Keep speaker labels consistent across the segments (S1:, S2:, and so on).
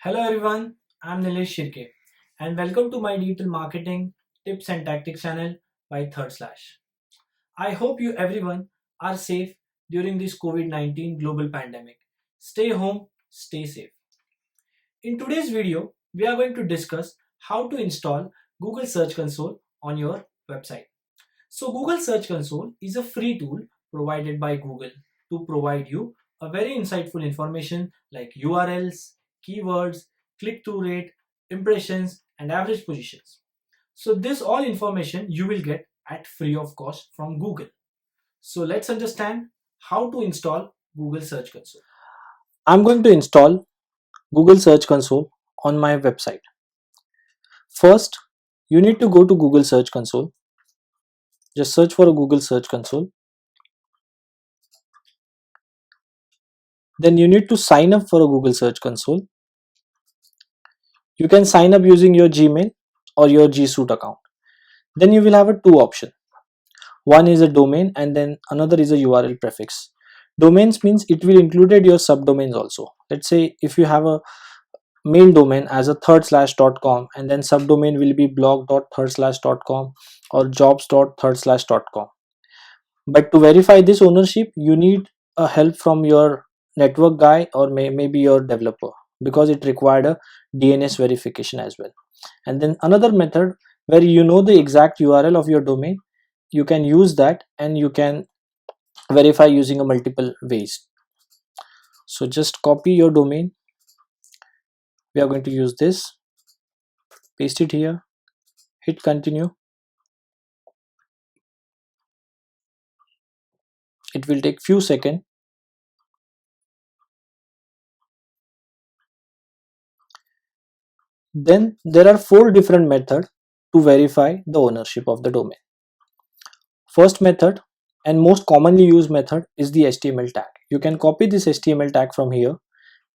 S1: Hello everyone, I'm Nilesh Shirke and welcome to my digital marketing tips and tactics channel by Third Slash. I hope you everyone are safe during this COVID-19 global pandemic. Stay home, stay safe. In today's video, we are going to discuss how to install Google Search Console on your website. So Google Search Console is a free tool provided by Google to provide you a very insightful information like URLs, keywords, click-through rate, impressions, and average positions. So this all information you will get at free of cost from Google. So let's understand how to install Google Search Console. I'm going to install Google Search Console on my website. First, you need to go to Google Search Console. Just search for a Google Search Console. Then you need to sign up for a Google Search Console. You can sign up using your Gmail or your G Suite account. Then you will have two options. One is a domain and then another is a URL prefix. Domains means it will include your subdomains also. Let's say if you have a main domain as a .com and then subdomain will be blog.com or jobs.com. But to verify this ownership, you need a help from your network guy or maybe your developer because it required a DNS verification as well. And then another method where you know the exact URL of your domain, you can use that and you can verify using a multiple ways. So just copy your domain. We are going to use this. Paste it here. Hit continue. It will take few seconds. Then there are 4 different methods to verify the ownership of the domain. First method and most commonly used method is the HTML tag. You can copy this HTML tag from here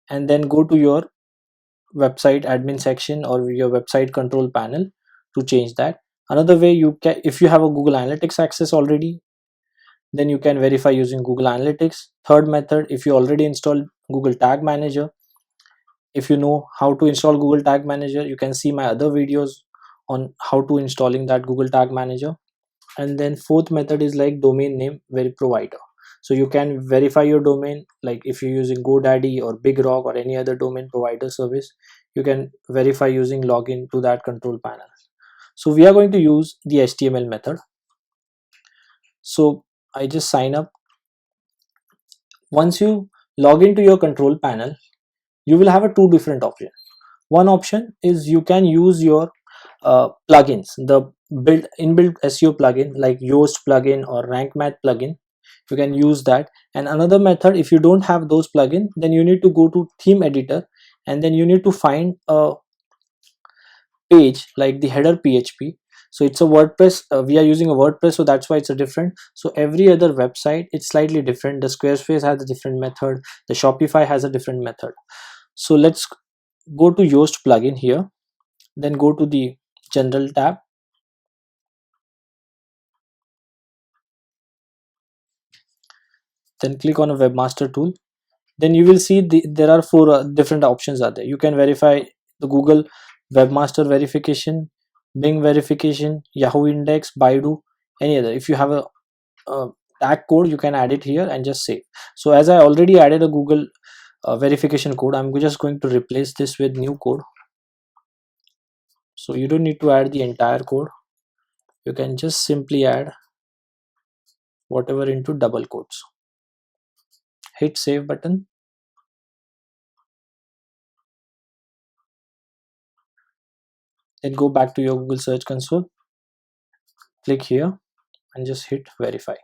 S1: and then go to your website admin section or your website control panel to change that. Another way, you can, if you have a Google Analytics access already, then you can verify using Google Analytics. Third method, if you already installed Google Tag Manager, if you know how to install Google Tag Manager, you can see my other videos on how to installing that Google Tag Manager. And then fourth method is like domain name provider. So you can verify your domain, like if you're using GoDaddy or BigRock or any other domain provider service, you can verify using login to that control panel. So we are going to use the HTML method. So I just sign up. Once you log into your control panel, you will have a two different options. One option is you can use your plugins, the inbuilt SEO plugin like Yoast plugin or Rank Math plugin. You can use that. And another method, if you don't have those plugins, then you need to go to theme editor and then you need to find a page like the header PHP. So it's a WordPress. We are using a WordPress, so that's why it's a different. So every other website it's slightly different. The Squarespace has a different method. The Shopify has a different method. So let's go to Yoast plugin here. Then go to the General tab. Then click on a webmaster tool. Then you will see there are 4 different options are there. You can verify the Google webmaster verification, Bing verification, Yahoo index, Baidu, any other. If you have a tag code, you can add it here and just save. So as I already added a Google verification code, I'm just going to replace this with new code. So you don't need to add the entire code. You can just simply add whatever into double quotes. Hit save button. Then go back to your Google Search Console. Click here and just hit verify.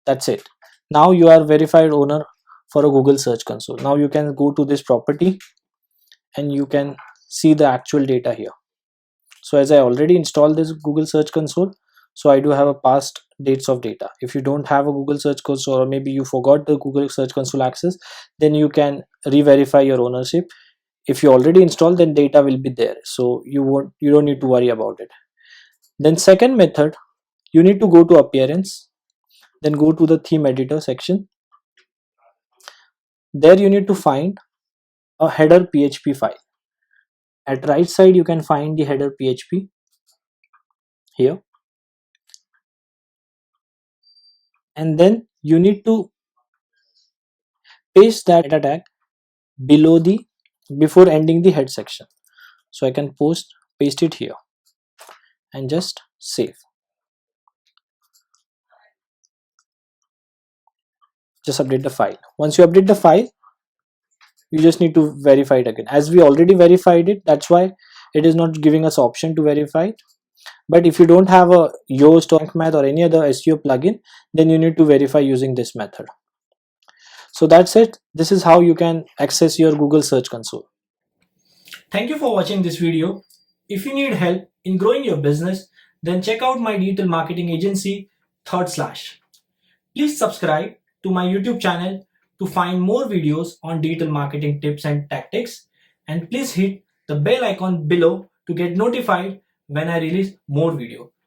S1: That's it. Now you are verified owner for a Google Search Console. Now you can go to this property and you can see the actual data here. So as I already installed this Google Search Console, so I do have a past dates of data. If you don't have a Google Search Console or maybe you forgot the Google Search Console access, then you can re-verify your ownership. If you already installed, then data will be there, so you don't need to worry about it. Then second method, you need to go to appearance, then go to the theme editor section There you need to find a header PHP file. At right side you can find the header PHP here, and then you need to paste that meta tag below the before ending the head section. So I can paste it here and just save. Just update the file. Once you update the file, you just need to verify it again. As we already verified it, that's why it is not giving us option to verify it. But if you don't have a Yoast or Math or any other SEO plugin, then you need to verify using this method. So that's it. This is how you can access your Google Search Console. Thank you for watching this video. If you need help in growing your business, then check out my digital marketing agency, Third Slash. Please subscribe to my YouTube channel to find more videos on digital marketing tips and tactics, and please hit the bell icon below to get notified when I release more video.